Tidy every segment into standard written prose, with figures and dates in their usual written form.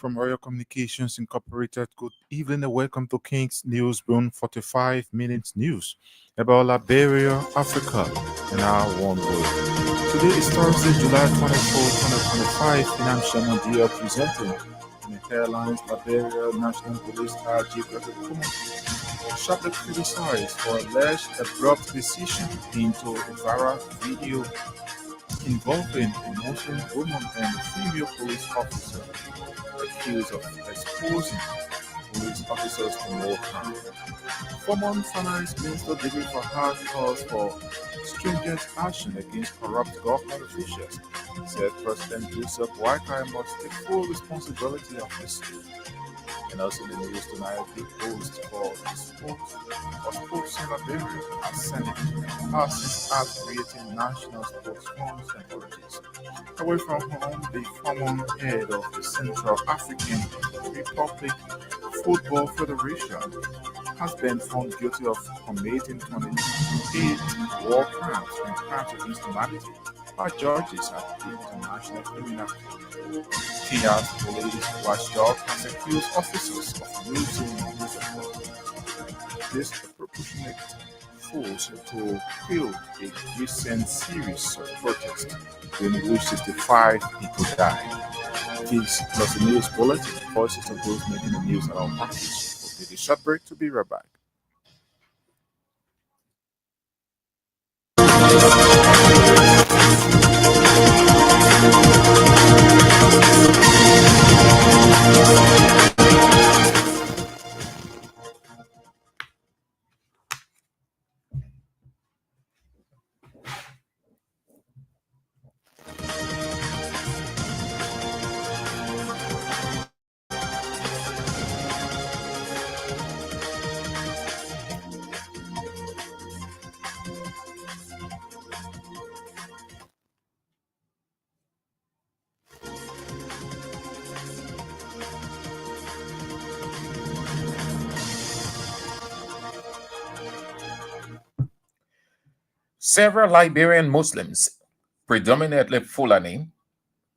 from Royal Communications Incorporated. Good evening and welcome to King's News Broom 45 minutes news about Liberia, Africa, and our one world. Today is Thursday, July 24, 2025, and I'm Shaman Dia presenting the Airlines Liberia National Police RG Command sharply criticized for alleged abrupt decision into a viral video involving a Muslim woman and a female police officer accused of exposing police officers to more crime. Former Finance Minister David Fahad calls for stringent action against corrupt government officials, said President Joseph Boakai must take full responsibility of this. And also in the news tonight, the host for sports in Liberia has Senate passes Act creating national sports funds and authorities. Away from home, the former head of the Central African Republic Football Federation has been found guilty of committing 28 war crimes and crimes against humanity by judges at the International Criminal Court. Kenya's police watchdog has accused officers of using use of disproportionate force to quell a recent series of protests in which 65 people died. This plus the news bulletin, voices of those making the news around package. We'll take a short break to be right back. Several Liberian Muslims, predominantly Fulani,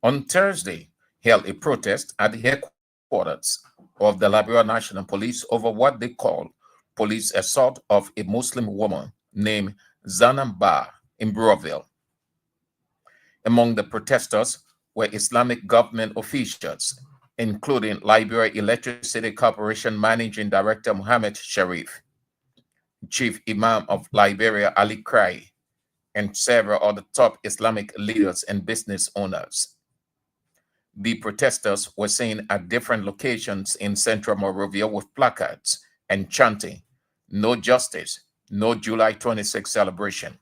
on Thursday held a protest at the headquarters of the Liberia National Police over what they call police assault of a Muslim woman named Zanamba in Broomville. Among the protesters were Islamic government officials, including Liberia Electricity Corporation Managing Director Mohammed Sharif, Chief Imam of Liberia Ali Krai, and several other top Islamic leaders and business owners. The protesters were seen at different locations in central Monrovia with placards and chanting, "No justice, no July 26 celebration."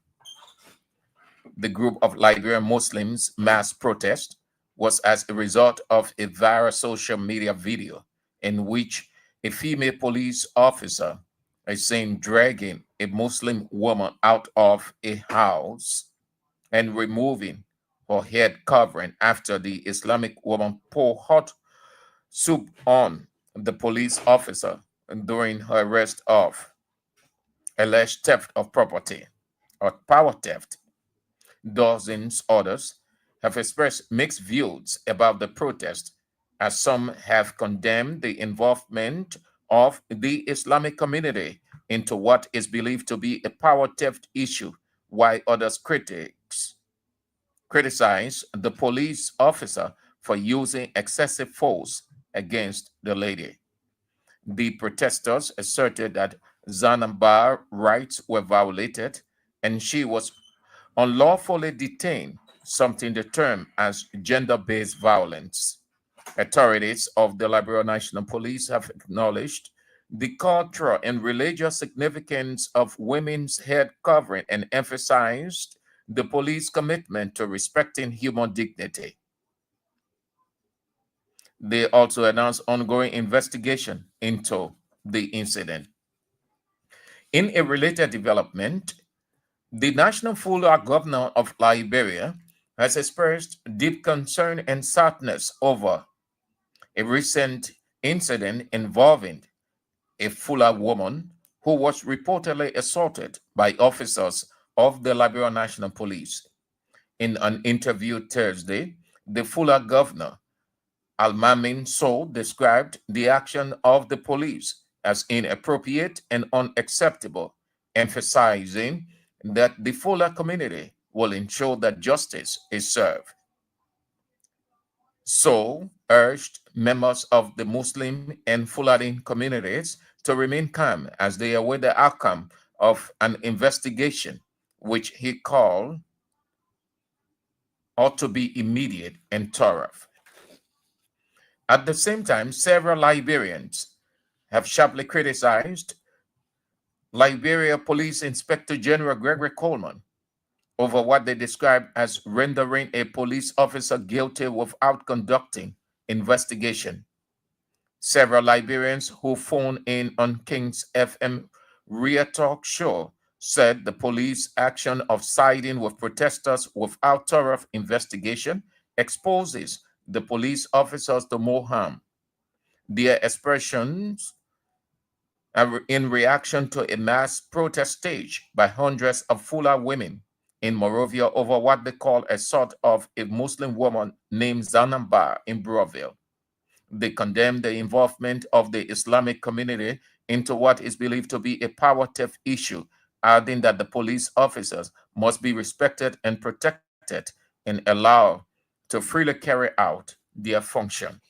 The group of Liberian Muslims mass protest was as a result of a viral social media video in which a female police officer is seen dragging a Muslim woman out of a house and removing her head covering after the Islamic woman poured hot soup on the police officer during her arrest of alleged theft of property or power theft. Dozens others have expressed mixed views about the protest, as some have condemned the involvement of the Islamic community into what is believed to be a power theft issue, while others criticize the police officer for using excessive force against the lady. The protesters asserted that Zanambar's rights were violated and she was unlawfully detained, something they term as gender-based violence. Authorities of the Liberia National Police have acknowledged the cultural and religious significance of women's head covering and emphasized the police commitment to respecting human dignity. They also announced ongoing investigation into the incident. In a related development, the National Fuller Governor of Liberia has expressed deep concern and sadness over a recent incident involving a Fuller woman who was reportedly assaulted by officers of the Liberia National Police. In an interview Thursday, the Fuller governor Al-Mamin So described the action of the police as inappropriate and unacceptable, emphasizing that the Fula community will ensure that justice is served. So urged members of the Muslim and Fulani communities to remain calm as they await the outcome of an investigation, which he called ought to be immediate and thorough. At the same time, several Liberians have sharply criticized Liberia Police Inspector General Gregory Coleman over what they describe as rendering a police officer guilty without conducting investigation. Several Liberians who phoned in on King's FM Real Talk Show said the police action of siding with protesters without thorough investigation exposes the police officers to more harm. Their expressions are in reaction to a mass protest staged by hundreds of Fula women in Morovia over what they call a sort of a Muslim woman named Zanamba in Broville. They condemn the involvement of the Islamic community into what is believed to be a power theft issue, adding that the police officers must be respected and protected and allowed to freely carry out their function.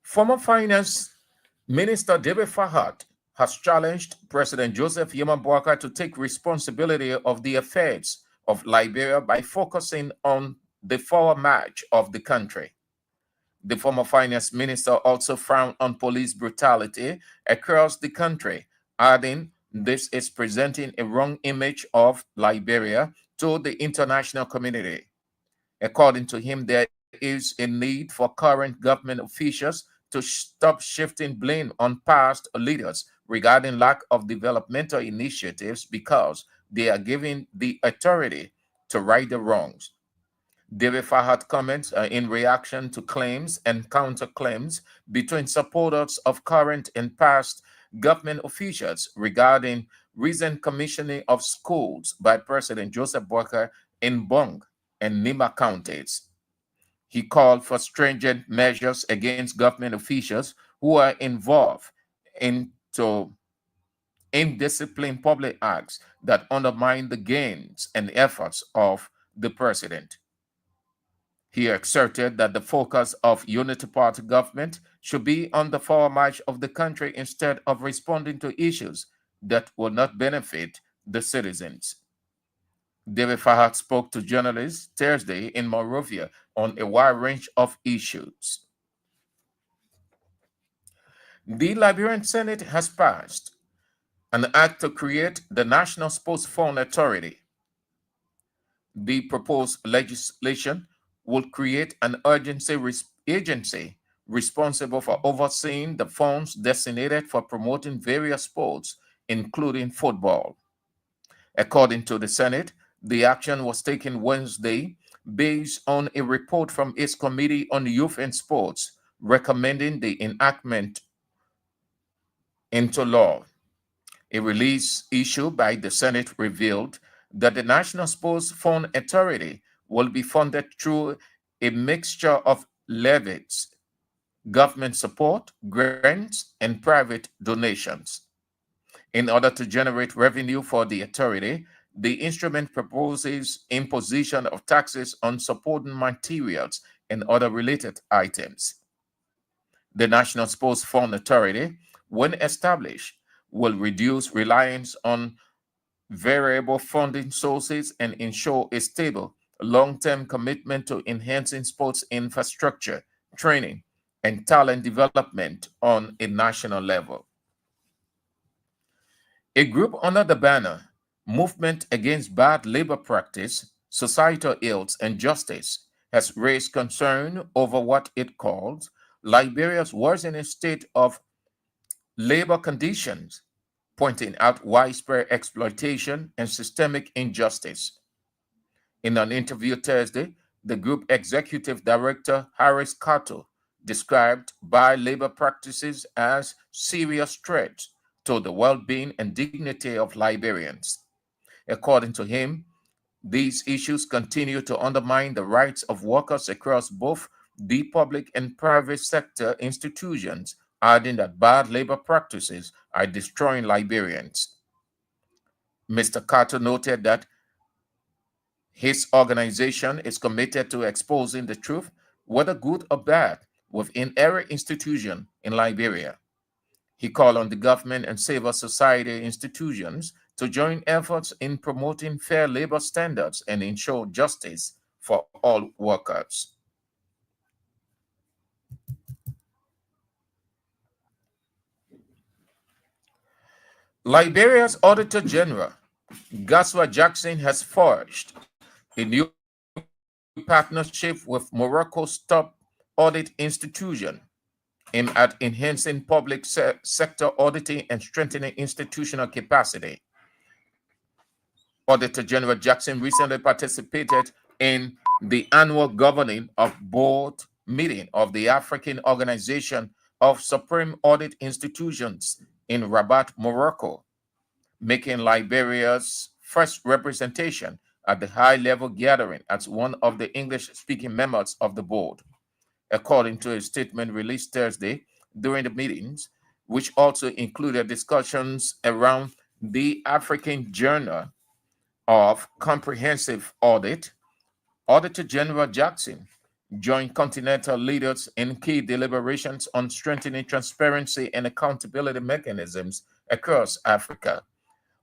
Former Finance Minister David Fahad has challenged President Joseph Yamabwaka to take responsibility of the affairs of Liberia by focusing on the forward march of the country. The former finance minister also frowned on police brutality across the country, adding this is presenting a wrong image of Liberia to the international community. According to him, there is a need for current government officials to stop shifting blame on past leaders regarding lack of developmental initiatives because they are given the authority to right the wrongs. David Fahad comments in reaction to claims and counterclaims between supporters of current and past government officials regarding recent commissioning of schools by President Joseph Boakai in Bong and Nima counties. He called for stringent measures against government officials who are involved into indisciplined public acts that undermine the gains and efforts of the president. He asserted that the focus of Unity Party government should be on the forward march of the country instead of responding to issues that will not benefit the citizens. David Fahad spoke to journalists Thursday in Monrovia on a wide range of issues. The Liberian Senate has passed an act to create the National Sports Fund Authority. The proposed legislation will create an agency responsible for overseeing the funds designated for promoting various sports, including football. According to the Senate, the action was taken Wednesday based on a report from its Committee on Youth and Sports recommending the enactment into law. A release issued by the Senate revealed that the National Sports Fund Authority will be funded through a mixture of levies, government support, grants, and private donations. In order to generate revenue for the authority, the instrument proposes imposition of taxes on supporting materials and other related items. The National Sports Fund Authority, when established, will reduce reliance on variable funding sources and ensure a stable, long term commitment to enhancing sports infrastructure, training, and talent development on a national level. A group under the banner Movement Against Bad Labor Practice, Societal Ills, and Justice has raised concern over what it calls Liberia's worsening state of labor conditions, pointing out widespread exploitation and systemic injustice. In an interview Thursday, the group executive director Harris Cato described bad labor practices as serious threats to the well being and dignity of Liberians. According to him, These issues continue to undermine the rights of workers across both the public and private sector institutions, adding that bad labor practices are destroying Liberians. Mr. Carter noted that his organization is committed to exposing the truth, whether good or bad, within every institution in Liberia. He called on the government and civil society institutions to join efforts in promoting fair labor standards and ensure justice for all workers. Liberia's Auditor General, Gaswa Jackson, has forged a new partnership with Morocco's top audit institution aimed at enhancing public sector auditing and strengthening institutional capacity. Auditor General Jackson recently participated in the annual governing of board meeting of the African Organization of Supreme Audit Institutions in Rabat, Morocco, making Liberia's first representation at the high level gathering as one of the English speaking members of the board. According to a statement released Thursday during the meetings, which also included discussions around the African Journal of Comprehensive Audit, Auditor General Jackson joined continental leaders in key deliberations on strengthening transparency and accountability mechanisms across Africa.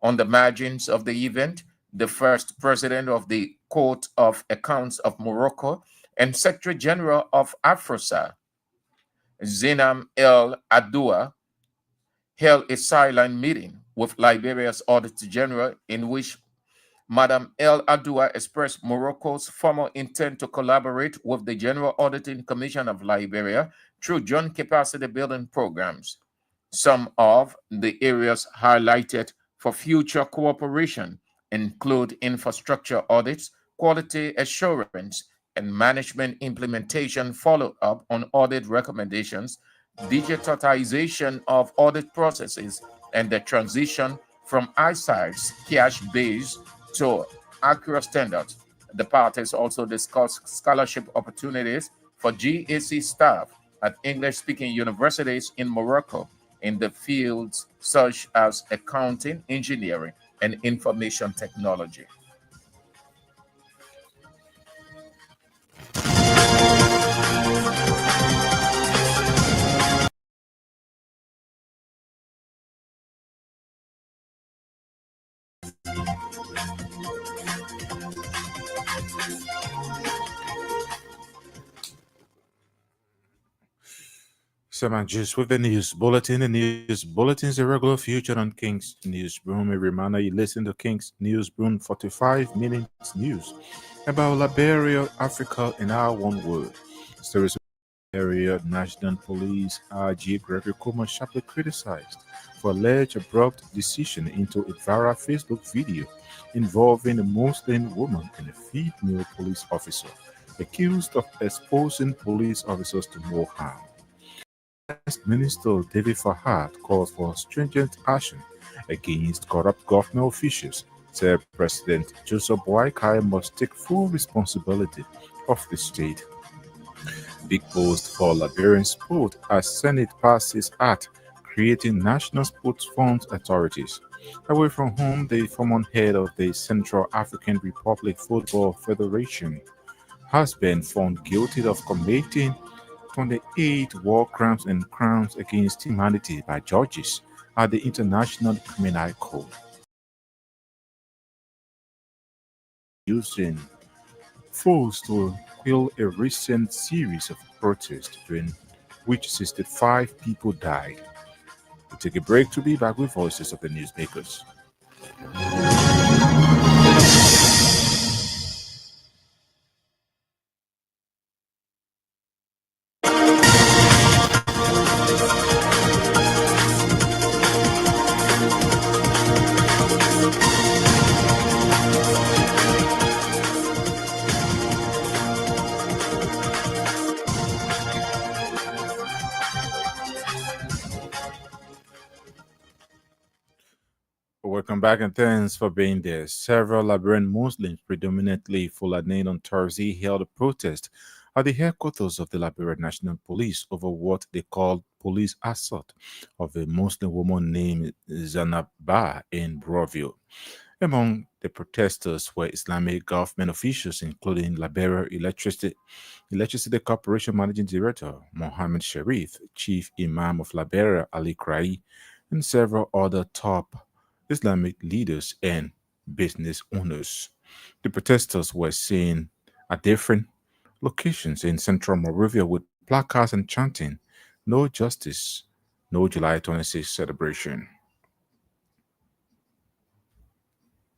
On the margins of the event, the first president of the Court of Accounts of Morocco and Secretary General of AFROSA, Zinam El Adoua, held a sideline meeting with Liberia's Auditor General in which Madam El Adoua expressed Morocco's formal intent to collaborate with the General Auditing Commission of Liberia through joint capacity building programs. Some of the areas highlighted for future cooperation include infrastructure audits, quality assurance, and management implementation follow up on audit recommendations, digitization of audit processes, and the transition from ISIRE's cash based to accurate standards. The parties also discussed scholarship opportunities for GAC staff at English speaking universities in Morocco in the fields such as accounting, engineering, and information technology. Seven just with the news bulletin. The news bulletin is a regular feature on King's News Broom. A reminder you listen to King's News Broom 45 minutes news about Liberia, Africa, and our one world. Stories of Liberia National Police RG Gregory Kuma sharply criticized for alleged abrupt decision into a viral Facebook video involving a Muslim woman and a female police officer accused of exposing police officers to more harm. Minister David Fahad called for stringent action against corrupt government officials, said President Joseph Boakai must take full responsibility of the state. Big post for Liberian sport as Senate passes Act creating National Sports Funds Authorities. Away from home, the former head of the Central African Republic Football Federation has been found guilty of committing 28 war crimes and crimes against humanity by judges at the International Criminal Court, using force to quell a recent series of protests during which 65 people died. We take a break to be back with voices of the newsmakers. Welcome back and thanks for being there. Several Liberian Muslims, predominantly Fulani, on Thursday held a protest at the headquarters of the Liberian National Police over what they called police assault of a Muslim woman named Zanaba in Broville. Among the protesters were Islamic government officials, including Liberia Electricity Corporation Managing Director Mohammed Sharif, Chief Imam of Liberia Ali Krai, and several other top Islamic leaders and business owners. The protesters were seen at different locations in central Monrovia with placards and chanting, "No justice, no July 26th celebration."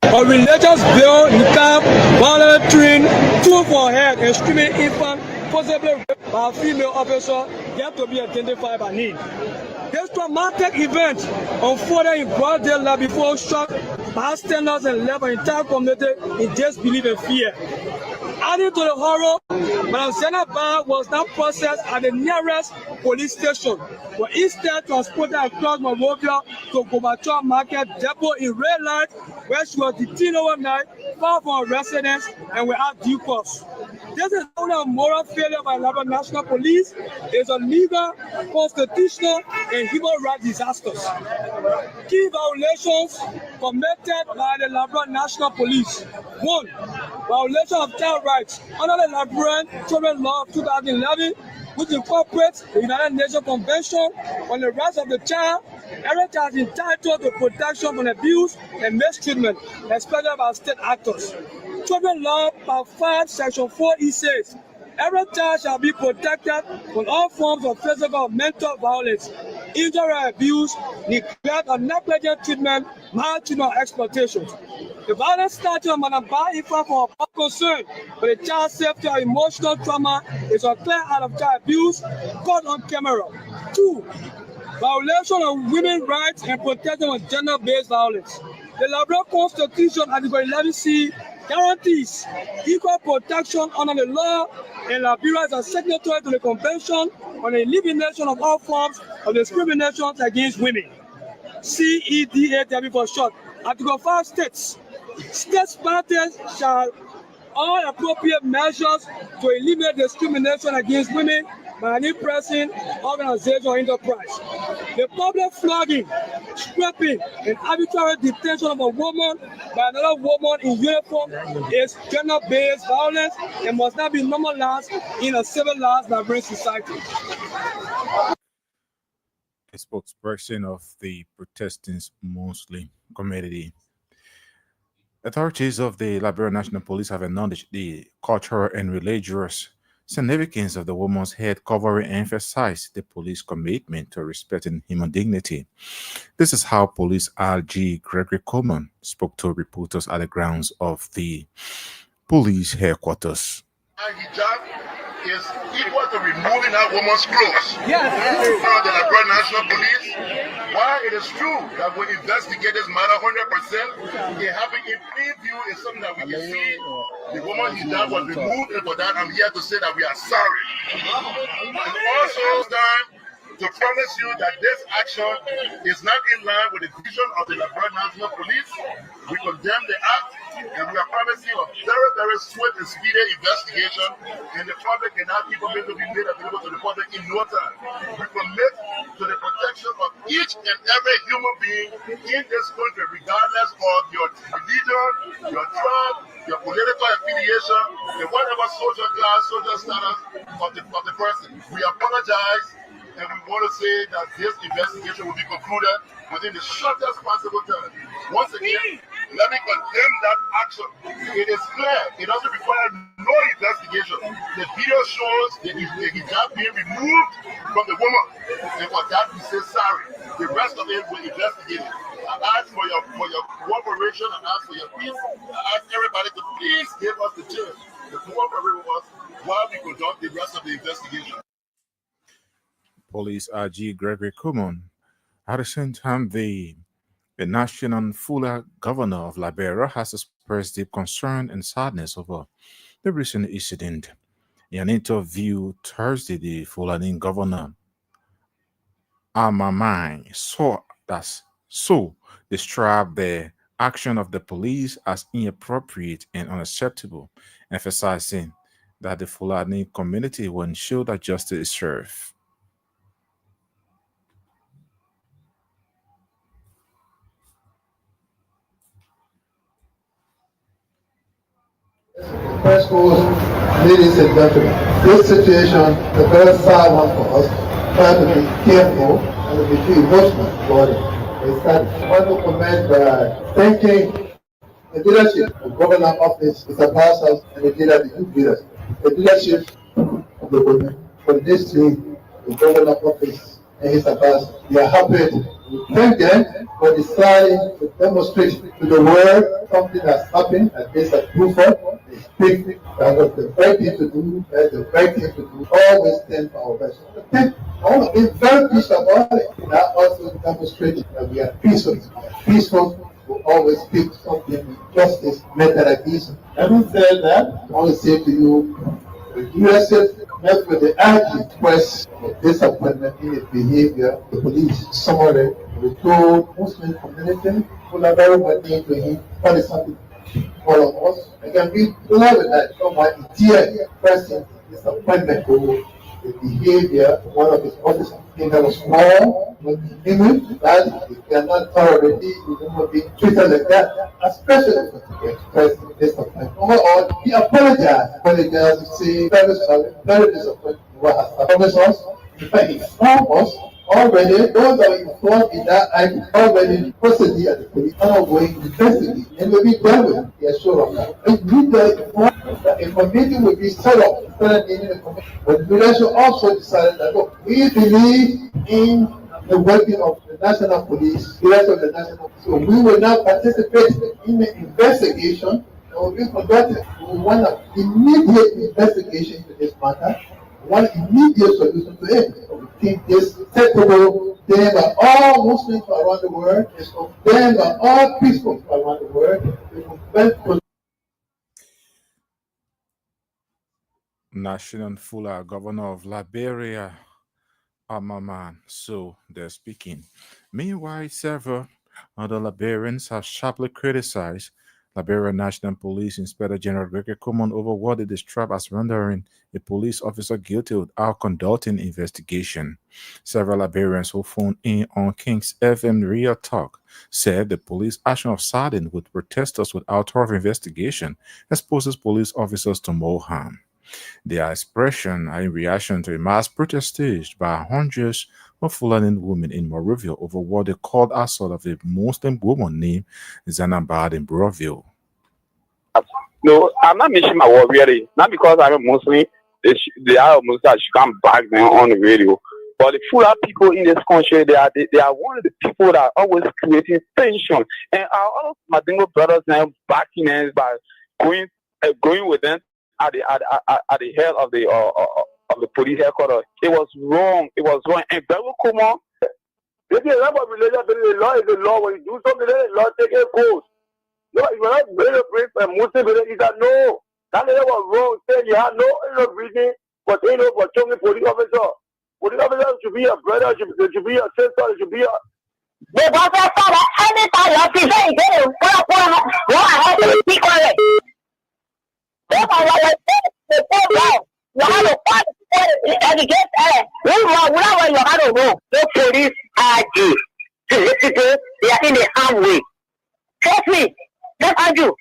A religious bill, niqab, volunteering, two for head, and screaming infant, possibly raped by a female officer, yet to be identified by name. This traumatic event unfolded in broad daylight before shock bystanders and left an entire community in disbelief and fear. Adding to the horror, Madam Zainab was now processed at the nearest police station, but instead transported across Monrovia to Gorbachev Market Depot in red light, where she was detained overnight, far from her residence and without due course. This is only a moral failure by Liberia National Police. It's a legal, constitutional, and human rights disasters. Key violations committed by the Liberia National Police. 1. Violation of child rights under the Liberian Children Law of 2011, which incorporates the United Nations Convention on the Rights of the Child. Every child is entitled to protection from abuse and mistreatment, especially by state actors. Children Law Part 5, Section 4E says, every child shall be protected from all forms of physical or mental violence, injury or abuse, neglect or negligent treatment, maltreatment or exploitation. The violent statute of Madam Ifa for our concern for the child's safety or emotional trauma is a clear act of child abuse caught on camera. 2. Violation of women's rights and protection of gender-based violence. The Liberia Constitution, Article 11C, guarantees equal protection under the law, and Liberia is a signatory to the Convention on the Elimination of All Forms of Discrimination Against Women. CEDAW for short. Article 5 states, state parties shall all appropriate measures to eliminate discrimination against women by any person, organization, or enterprise. The public flogging, stripping, and arbitrary detention of a woman by another woman in uniform is gender-based violence and must not be normalized in a civilized Liberian society. A spokesperson of the protesting Muslim community. Authorities of the Liberia National Police have acknowledged the cultural and religious significance of the woman's head covering and emphasized the police commitment to respecting human dignity. This is how Police RG Gregory Coleman spoke to reporters at the grounds of the police headquarters. Hijab is equal to removing that woman's clothes. Yes. From the Liberia National Police, while it is true that we investigate this matter 100%, it happened in plain view is something that we can see. The woman hijab was removed, and for that I'm here to say that we are sorry. And also time to promise you that this action is not in line with the vision of the Liberia National Police. We condemn the act, and we are promising a very, very swift and speedy investigation, and the public and our people will be made available to the public in no time. We commit to the protection of each and every human being in this country, regardless of your religion, your tribe, your political affiliation, and whatever social class, social status of the person. We apologize. And we want to say that this investigation will be concluded within the shortest possible time. Once again, let me condemn that action. It is clear. It doesn't require no investigation. The video shows the hijab being removed from the woman. And for that, we say sorry. The rest of it will investigate it. I ask for your cooperation. I ask for your peace. I ask everybody to please give us the chance to cooperate with us while we conduct the rest of the investigation. Police RG Gregory Coleman. At the same time, the national Fuller governor of Liberia has expressed deep concern and sadness over the recent incident. In an interview Thursday, the Fulani governor Amamai so described the action of the police as inappropriate and unacceptable, emphasizing that the Fulani community will ensure that justice is served. First course, ladies and gentlemen, this situation is a very sad one for us. Try to be careful and to be too emotional about it. I want to commend by thanking the leadership of governor office, Mr. Pastors, and the leader, the youth leaders, the leadership of the women for this team, the governor office, and his advisors. We are happy. We thank them for deciding to demonstrate to the world something that's happened and this is proof of. They speak that was the right thing to do, that's the right thing to do. Always stand for our best. I want to be very peaceful about it. That also demonstrates that we are peaceful. Peaceful will always speak something with justice, method, and reason. Having said that, I want to say to you, the USF met with the anti-press disappointment in the behavior of the police. Somebody, the told Muslim community, who are very much into him, what is something all of us. I can be glad with that. Someone is here expressing disappointment over the behavior of one of his officers. He that was small, but image that he cannot tolerate being treated like that, especially for he expressed disappointment. Overall, he apologized to say very sorry, very disappointed with what has happened to us. In fact, he informed us already, those that were involved in that act already proceeded at the police ongoing investigate and will be dealt with. He assured us that. If we get informed that a committee will be set up instead of needing a committee, but the leadership also decided that look, we believe in the working of the national police, the rest of the national police. So we will not participate in the investigation that will be conducted. We want an immediate investigation into this matter. One immediate solution to it. We think this acceptable then by all Muslims around the world, is condemned by all peaceful around the world. National Fuller, governor of Liberia, Amaman, so they're speaking. Meanwhile, several other Liberians have sharply criticized Liberia National Police Inspector General Ricky Common over what they describe as rendering a police officer guilty without conducting investigation. Several Liberians who phoned in on King's FM Real Talk said the police action of siding with protesters without thorough investigation exposes police officers to more harm. Their expression are in reaction to a mass protest staged by hundreds of Fulani women in Monrovia over what they called assault of a Muslim woman named Zanabad in Broville. No, I'm not mentioning my word really. Not because I'm a Muslim. They are Muslims that should come back then on the radio. But the Fulani people in this country, they are one of the people that are always creating tension. And all of my Dingo brothers now backing us by going with them at the head of the police headquarters. It was wrong. It was wrong. And very common. This is not about religion. The law is the law. When you do something, the law take a course. No, you are not going to bring a Muslim. He said no. That was wrong. Saying you had no reason for saying no for choking police officer. Police officer should be a brother. Should be a sister. Should be a. The boss said anytime you see say they what I have to speak on it. That's why the program you have to fight educate we you have to go. The police are they are in the harm way. Trust me, don't argue.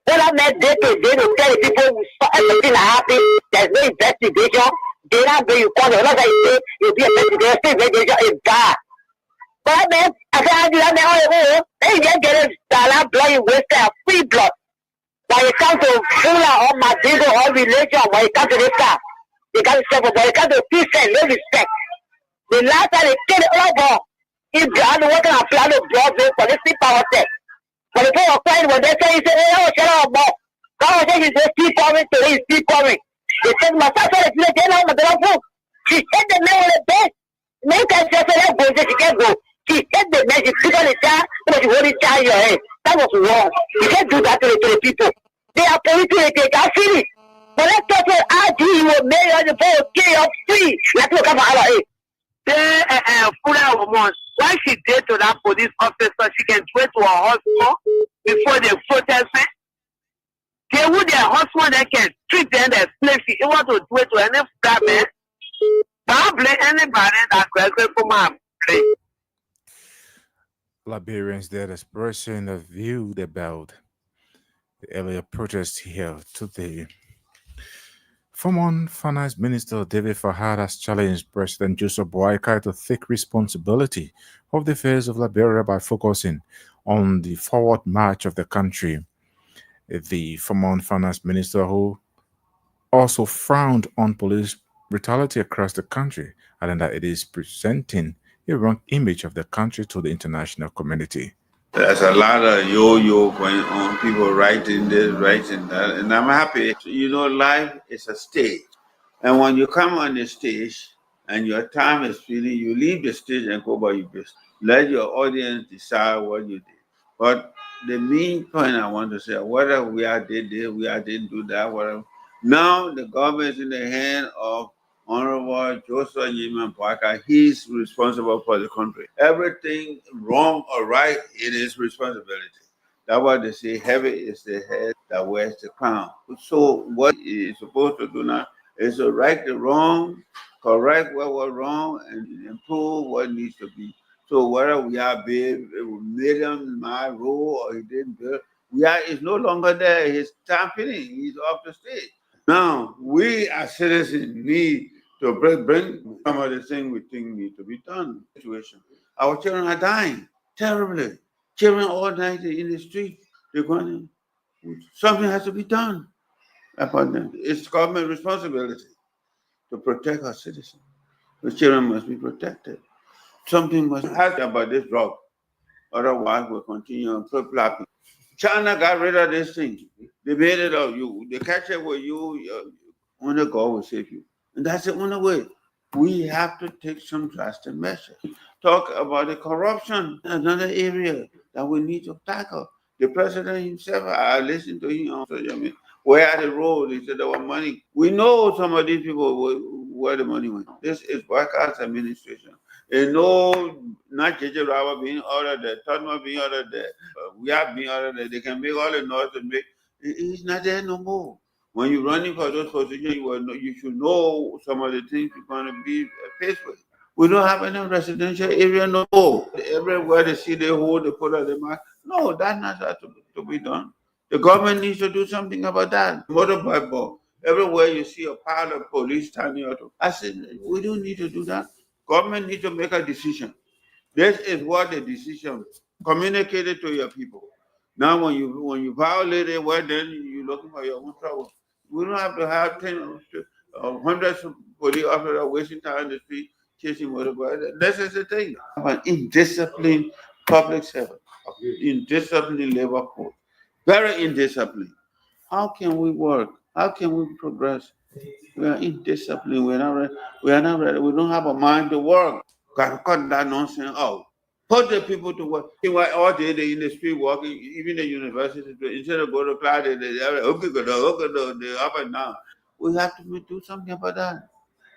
When I met day to day to tell the people everything that happened, there's no investigation, they're not going to call it. Like I say, you'll be investigation is bad. But then, I said, they just get it, blood in waste, free blood. When it comes to Fula or Madigo or religion, when it comes to this guy, they can't step up. When it comes to peace and no respect, the last time they killed it over, if they are working on plan of blood, for this power set. But the people are crying when they say, oh, shut up, Bob. God says he's keep coming, so he's keep coming. They said, my sister is not getting out of the book. She said the man with the best. Man can say that go, she can't go. She said the man, she put on the child, but she hold the child in your hand. That was wrong. You can't do that to the people. They are politically they can feel it. But let's talk about how you will make on the board, get up free. Let's look at our age. Fulani woman, why she did to that police officer, she can swear to her husband. before they protest it. They would their husband they can treat them as slaves. You want to do it to any government. Don't blame anybody that can come and play. Liberians there expressing a view about the earlier protest here today. Former Finance Minister David Fahad has challenged President Joseph Boakai to take responsibility of the affairs of Liberia by focusing on the forward march of the country. The former Finance Minister, who also frowned on police brutality across the country, adding that it is presenting a wrong image of the country to the international community. There's a lot of yo-yo going on, people writing this, writing that, and I'm happy. Life is a stage. And when you come on the stage and your time is finished, you leave the stage and go by your business. Let your audience decide what you did. But the main point I want to say, whether we are did this, we are didn't do that, whatever. Now the government is in the hand of Honorable Joseph Yiman Parker. He's responsible for the country. Everything wrong or right, it is responsibility. That's why they say heavy is the head that wears the crown. So what he is supposed to do now is to right the wrong, correct what was wrong, and improve what needs to be. So whether we are big, made him my role or he didn't build, is no longer there. His time finished. He's off the stage. Now we as citizens need to bring some of the things we think need to be done. Situation. Our children are dying terribly. Children all night in the street. They're going. Something has to be done about them. It's government responsibility to protect our citizens. The children must be protected. Something must happen about this drug. Otherwise, we'll continue on flip-flopping. China got rid of this thing. They made it of you. They catch it with you, only God will save you. And that's the only way. We have to take some drastic measures. Talk about the corruption, another area that we need to tackle. The president himself, I listened to him on social media. Where are the roads? He said there was money. We know some of these people where the money went. This is workers administration. And no, not JJ Rawa being ordered there, Tottenham being ordered there, we have been ordered there. They can make all the noise and make. It's not there no more. When you're running for those positions, you should know some of the things you're going to be faced with. We don't have any residential area no more. Everywhere they see the hole, they put out the mark. No, that's not to be done. The government needs to do something about that. Motorbike ball. Everywhere you see a pile of police standing out. I said, we don't need to do that. Government needs to make a decision. This is what the decision communicated to your people. Now, when you violate it, well, then you're looking for your own trouble. We don't have to have 10 hundreds of police officers wasting time in the street chasing motorbikes. This is the thing. An indisciplined public servant, indisciplined labor force, very indisciplined. How can we work? How can we progress? We are indisciplined. We are not ready. We don't have a mind to work. Got to cut that nonsense out. Put the people to work. Why all day they in the street walking, even the university, instead of go to class, they up and down. We have to do something about that.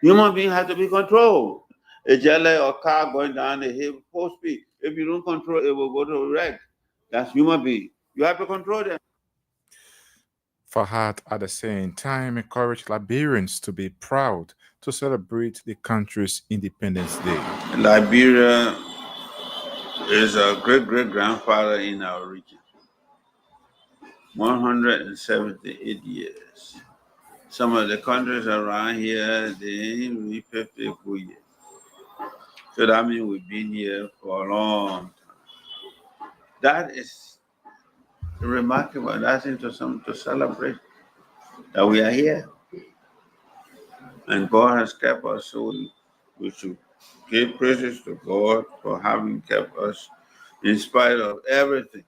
Human beings have to be controlled. A jelly or car going down the hill full speed. If you don't control it, will go to a wreck. That's human being. You have to control them. Fahad at the same time encouraged Liberians to be proud to celebrate the country's Independence Day. Liberia is a great-great-grandfather in our region. 178 years. Some of the countries around here, they ain't really 50 full years. So that means we've been here for a long time. That is remarkable. That's something to celebrate, that we are here. And God has kept us, so we should give praises to God for having kept us in spite of everything.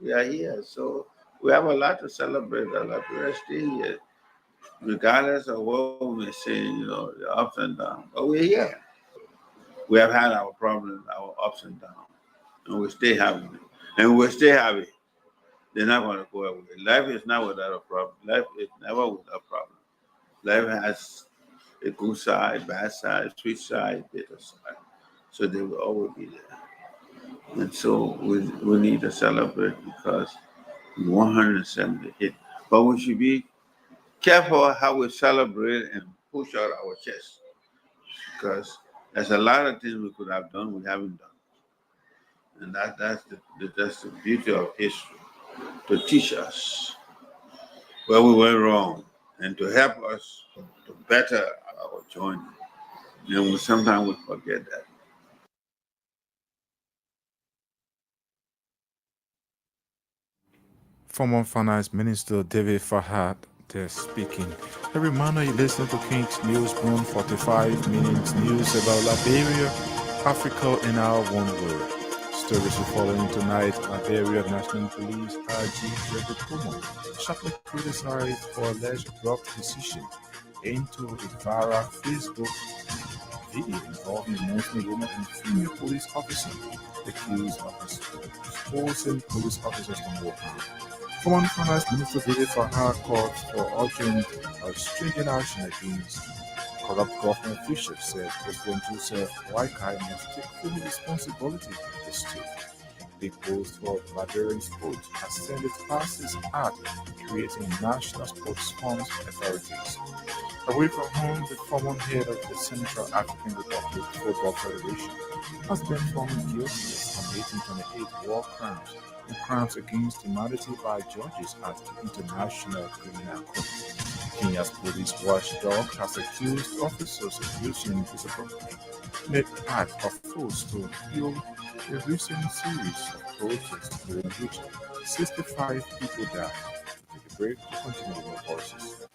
We are here, so we have a lot to celebrate. That Liberia is still here, regardless of what we may say, the ups and downs. But we're here. We have had our problems, our ups and downs, and we stay happy. And we stay happy. They're not going to go away. Life is not without a problem. Life is never without problems. Life has a good side, bad side, sweet side, bitter side. So they will always be there. And so we need to celebrate because 170 hit. But we should be careful how we celebrate and push out our chest because there's a lot of things we could have done we haven't done. And that's the beauty of history to teach us where we went wrong and to help us to better our journey. And sometimes we forget that. Former Finance Minister David Fahad there speaking. A reminder you listen to King's News Broom 45 minutes news about Liberia, Africa, and our one world. Stories are following tonight. Liberia National Police RG David Kumo sharply criticized for alleged abrupt decision aimed to a viral Facebook video involving a Muslim woman and female police officer accused of exposing police officers to war crime. Former Finance Minister David Fahad called for urgent stringent action against corrupt government officials, said President Joseph Waikai must take full responsibility for the state. The post for Liberian Sports has sent it past its act creating national sports funds authorities. Away from home, the former head of the Central African Republic Football Federation has been found guilty of committing 28 war crimes and crimes against humanity by judges at the International Criminal Court. Kenya's police watchdog has accused officers of using disproportionate act of force to heal a recent series of protests during which 65 people died. Take a break to continue with more voices.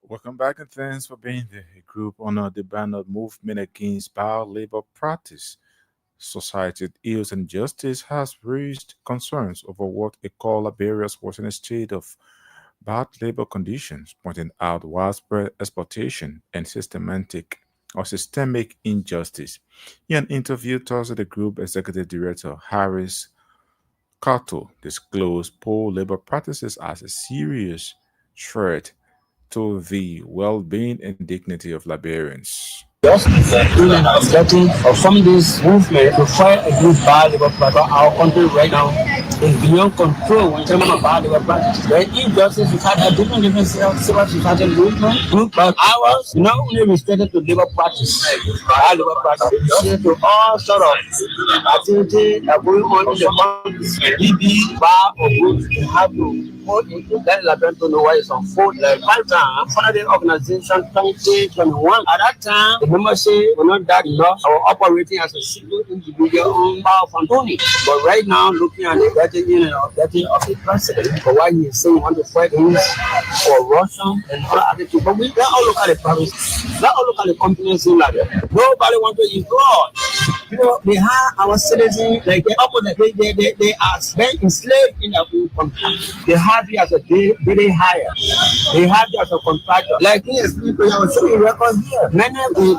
Welcome back and thanks for being there. A group under the banner Movement Against Bad Labor Practice, Society Ills and Justice has raised concerns over what it called Liberia's worsening state of bad labor conditions, pointing out widespread exploitation and systemic injustice. In an interview Thursday, the group executive director Harris Cato disclosed poor labor practices as a serious threat to the well-being and dignity of Liberians. Just doing and getting or forming this movement to fight against bad labor practice. Our country right now is beyond control in terms of bad labor practice. The injustice we had a different civil society movement, but ours not only restricted to labor practice, bad labor practice, restricted to all sort of activity that going on in the country, BB, bar, or groups, we have to put into that Liberian to know what is on food. Like one time, founded the organization 2021. At that time, the membership were not that enough. Our operating as a single individual owned power from Tony. But right now, looking at the getting in and getting of the president, for why he is saying he want to fight things for Russia and other attitude. But we don't all look at the province. Not all look at the companies in like that. Nobody want to employ. You know, they have our citizens, like the opposite, they are been enslaved in their own country. They have you as a daily hire. They have you as a contractor. Like this, people, I will show you records here. Many of the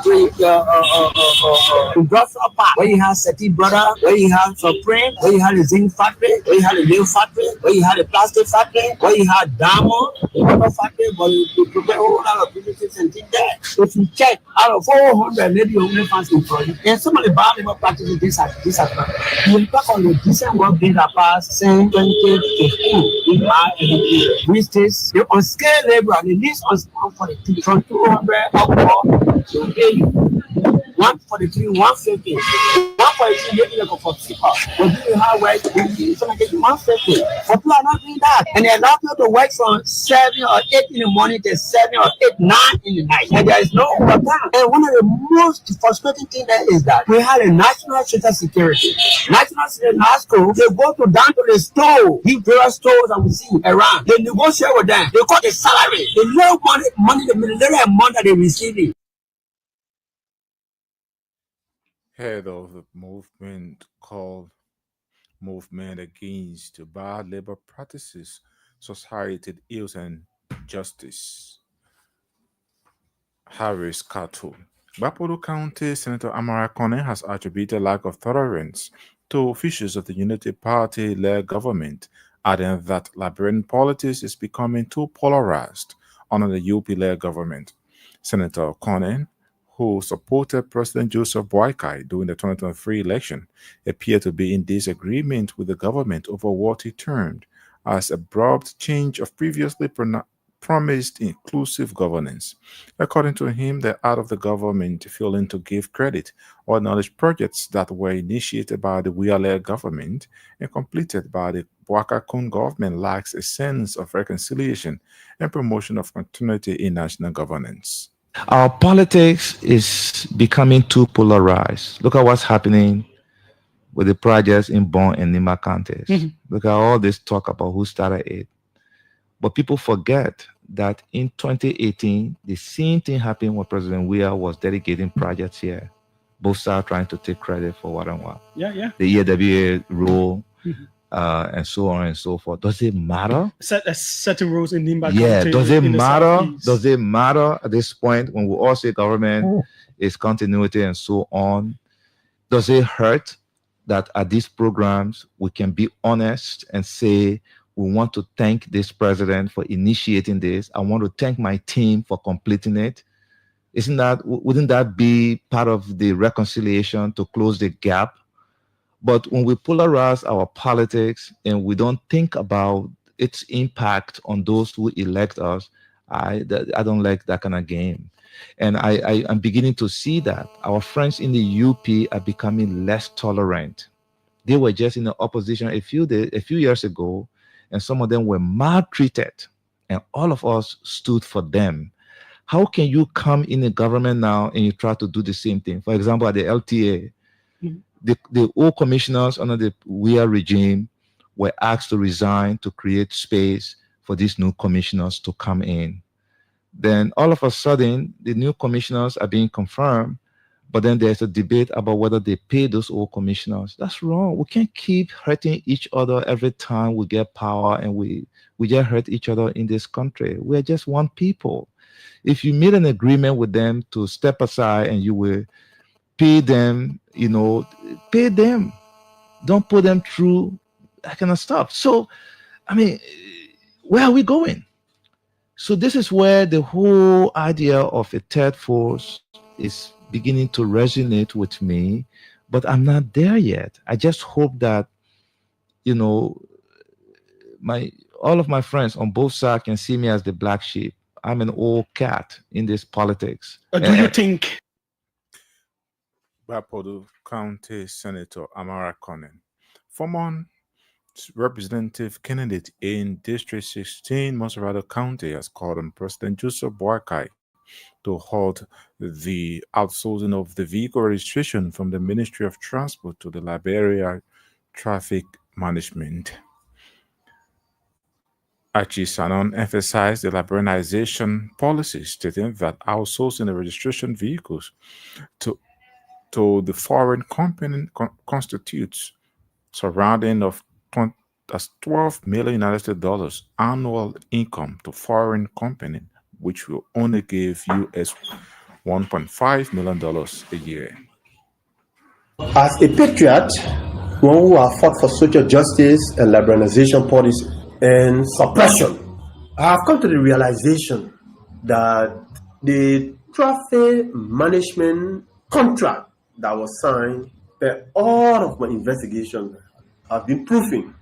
industrial park, where you have Seti Brother, where you have Supreme, where you have the zinc factory, where you have the nail factory, where you have the plastic factory, where you have Diamond, the rubber factory, but you prepare a whole lot of businesses and things there. If you check, out of 400, maybe only fans employees. And some of the bad labor practices, this are you talk on the decent work being that past since 2015 in our which is the unskilled labor, the least unskilled for the team from 200 upward to 80. 143, 150, 143, maybe like for people. But do you have work? It's going to get 150. But people are not doing that. And they allow people to work from 7 or 8 in the morning to 7 or 8, 9 in the night. And there is no overtime. And one of the most frustrating things there is that we have a national social security. National security NASCO, they go to down to the store, these various stores that we see around. They negotiate with them. They cut the salary. The little money, the little amount that they receive. Head of the movement called Movement Against Bad Labor Practices, Society Ills and Justice, Harris Cato. Bapuru County Senator Amara Kone has attributed lack of tolerance to officials of the Unity Party-led government adding that Liberian politics is becoming too polarized under the UP-led government. Senator Conan, who supported President Joseph Boakai during the 2023 election, appeared to be in disagreement with the government over what he termed as abrupt change of previously promised inclusive governance. According to him, they're out of the government failing to give credit or acknowledge projects that were initiated by the Weah government and completed by the Boakakun government lacks a sense of reconciliation and promotion of continuity in national governance. Our politics is becoming too polarized. Look at what's happening with the projects in Bon and Nima counties. Look at all this talk about who started it. But people forget that in 2018, the same thing happened when President Weah was dedicating projects here. Both sides trying to take credit for what and what. The EAWA rule, and so on and so forth. Does it matter? Certain rules in Nimba Yeah, does it matter? Southeast. Does it matter at this point when we all say government is continuity and so on? Does it hurt that at these programs we can be honest and say we want to thank this president for initiating this? I want to thank my team for completing it. Wouldn't that be part of the reconciliation to close the gap? But when we polarize our politics and we don't think about its impact on those who elect us, I don't like that kind of game. And I'm beginning to see that our friends in the UP are becoming less tolerant. They were just in the opposition a few years ago, and some of them were maltreated, and all of us stood for them. How can you come in the government now and you try to do the same thing? For example, at the LTA, the old commissioners under the Weah regime were asked to resign to create space for these new commissioners to come in. Then all of a sudden, the new commissioners are being confirmed, but then there's a debate about whether they pay those old commissioners. That's wrong. We can't keep hurting each other every time we get power, and we just hurt each other in this country. We're just one people. If you made an agreement with them to step aside and you will pay them, pay them. Don't put them through that kind of stuff. So, I mean, where are we going? So this is where the whole idea of a third force is beginning to resonate with me, but I'm not there yet. I just hope that, all of my friends on both sides can see me as the black sheep. I'm an old cat in this politics. Do you think Bapodu County Senator Amara Conan, former representative candidate in District 16, Monserrado County, has called on President Joseph Boakai to halt the outsourcing of the vehicle registration from the Ministry of Transport to the Liberia Traffic Management. Archie Sanon emphasized the liberalization policy, stating that outsourcing the registration vehicles to the foreign company constitutes surrounding of 12 million United States dollars annual income to foreign company, which will only give US $1.5 million a year. As a patriot, one who has fought for social justice and liberalization policy and suppression, I have come to the realization that the traffic management contract that was signed, that all of my investigations have been proving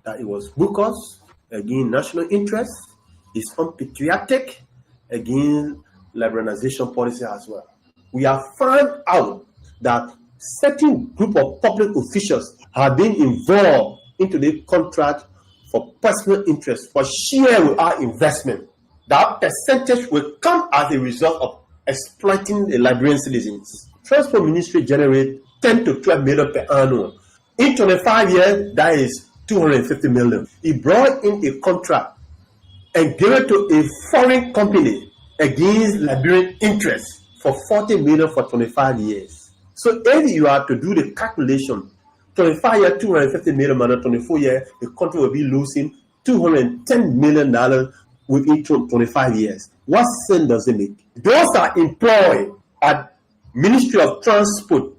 that it was bogus against national interests, it's unpatriotic against liberalization policy as well. We have found out that certain group of public officials have been involved into the contract for personal interest, for share with our investment. That percentage will come as a result of exploiting the Liberian citizens. Transport Ministry generates 10 to 12 million per annum. In 25 years, that is 250 million. He brought in a contract and gave it to a foreign company against Liberian interests for 40 million for 25 years. So if you are to do the calculation, 25 years, 250 million, and 24 years, the country will be losing $210 million within 25 years. What sense does it make? Those are employed at Ministry of Transport.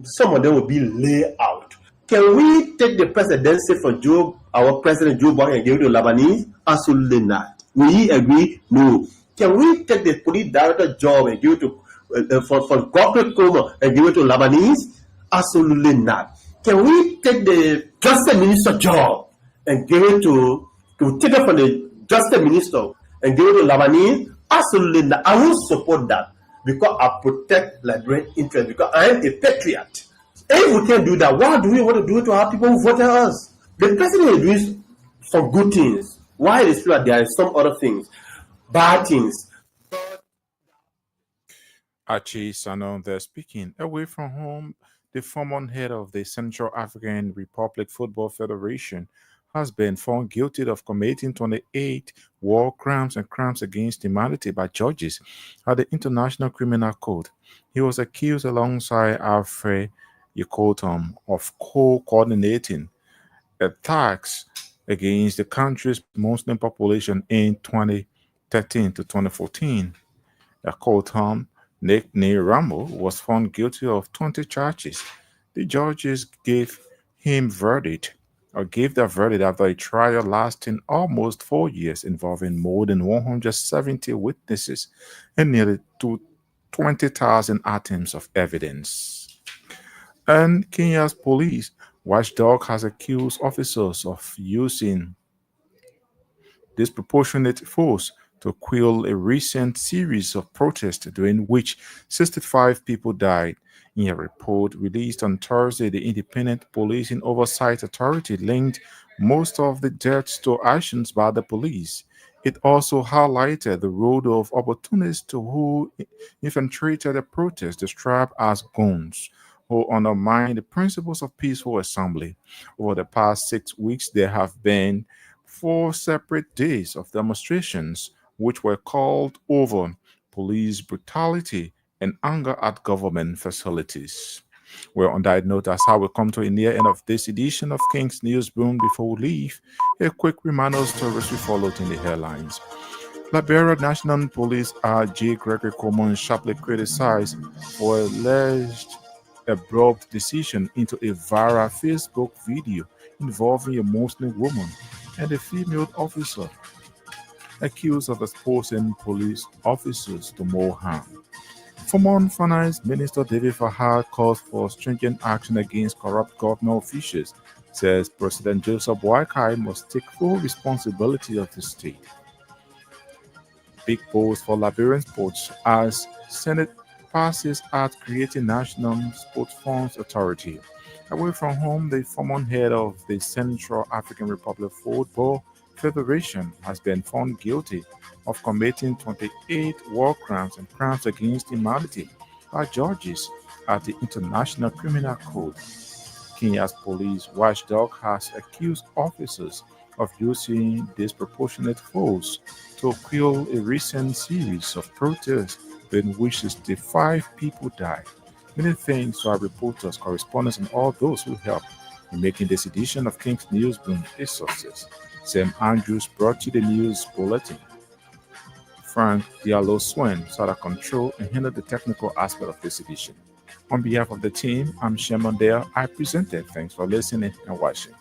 Some of them will be laid out. Can we take the presidency from Joe our President Joe Biden and give it to Lebanese? Absolutely not. Will he agree? No. Can we take the police director job and give it to for corporate coma and give it to Lebanese? Absolutely not. Can we take the justice minister job and give it to take it from the justice minister and give it to Lebanese? Absolutely not. I will support that because I protect Liberian interests because I am a patriot. If we can do that, why do we want to do it to our people who voted us? The president is doing some good things. Why is it that there are some other things, bad things? Archie Sanon there speaking. Away from home, the former head of the Central African Republic Football Federation has been found guilty of committing 28 war crimes and crimes against humanity by judges at the International Criminal Court. He was accused alongside Alfred Yakotom of co-coordinating attacks against the country's Muslim population in 2013 to 2014. Yakotom, nicknamed Rambo, was found guilty of 20 charges. The judges gave their verdict after a trial lasting almost 4 years involving more than 170 witnesses and nearly 20,000 items of evidence. And Kenya's police watchdog has accused officers of using disproportionate force to quell a recent series of protests during which 65 people died. In a report released on Thursday, the Independent Policing Oversight Authority linked most of the deaths to actions by the police. It also highlighted the role of opportunists who infiltrated the protests described as goons, who undermined the principles of peaceful assembly. Over the past 6 weeks, there have been 4 separate days of demonstrations which were called over police brutality and anger at government facilities. Well, on that note, that's how we come to a near end of this edition of King's Newsroom. Before we leave, a quick reminder of stories we followed in the headlines. Liberia National Police RJ Gregory Coleman sharply criticized for alleged abrupt decision into a viral Facebook video involving a Muslim woman and a female officer accused of exposing police officers to more harm. Former Finance Minister David Fahad calls for stringent action against corrupt government officials, says President Joseph Boakai must take full responsibility of the state. Big boost for Liberian sports as Senate passes Act creating National Sports Funds Authority. Away from home, the former head of the Central African Republic Football Federation has been found guilty of committing 28 war crimes and crimes against humanity by judges at the International Criminal Court. Kenya's police watchdog has accused officers of using disproportionate force to quell a recent series of protests in which 65 people died. Many thanks to our reporters, correspondents, and all those who helped in making this edition of King's Newsroom a success. Sam Andrews brought you the news bulletin. Frank Diallo Swen sat at control and handled the technical aspect of this edition. On behalf of the team, I'm Shemon Dale. I presented. Thanks for listening and watching.